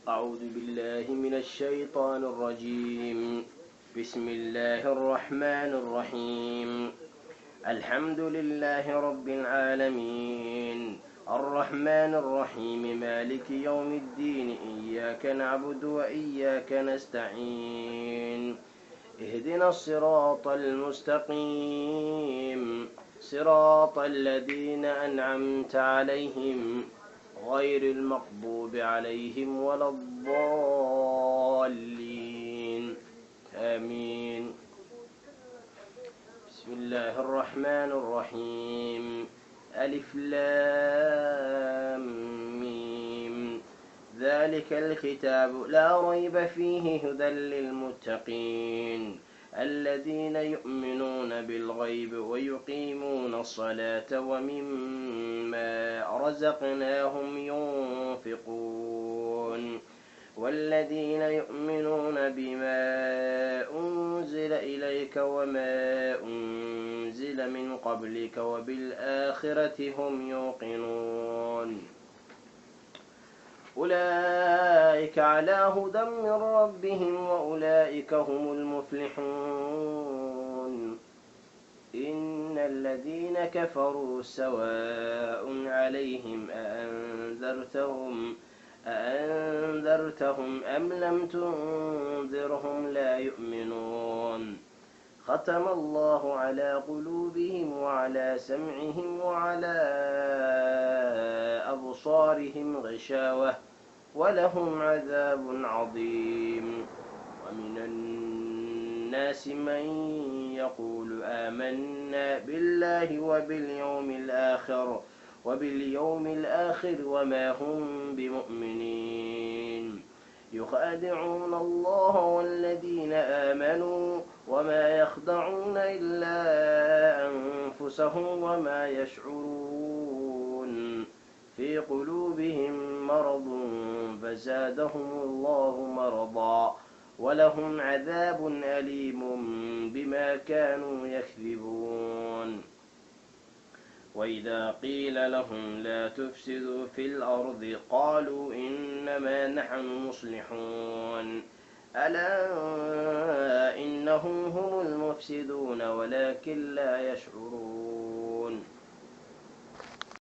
أعوذ بالله من الشيطان الرجيم. بسم الله الرحمن الرحيم. الحمد لله رب العالمين، الرحمن الرحيم، مالك يوم الدين، إياك نعبد وإياك نستعين. اهدنا الصراط المستقيم، صراط الذين أنعمت عليهم غير المغضوب عليهم ولا الضالين، آمين. بسم الله الرحمن الرحيم. ألف لام ميم. ذلك الكتاب لا ريب فيه هدى للمتقين الذين يؤمنون بالغيب ويقيمون الصلاة ومما رزقناهم ينفقون والذين يؤمنون بما أنزل إليك وما أنزل من قبلك وبالآخرة هم يوقنون. أولئك على هدى من ربهم وأولئك هم المفلحون. إن الذين كفروا سواء عليهم أأنذرتهم أم لم تنذرهم لا يؤمنون. ختم الله على قلوبهم وعلى سمعهم وعلى أبصارهم غشاوة ولهم عذاب عظيم. ومن الناس من يقول آمنا بالله وباليوم الآخر وما هم بمؤمنين. يخادعون الله والذين آمنوا وما يخدعون إلا أنفسهم وما يشعرون. في قلوبهم مرض فزادهم الله مرضا ولهم عذاب أليم بما كانوا يكذبون. وإذا قيل لهم لا تفسدوا في الأرض قالوا إنما نحن مصلحون ألا إنهم هم المفسدون ولكن لا يشعرون.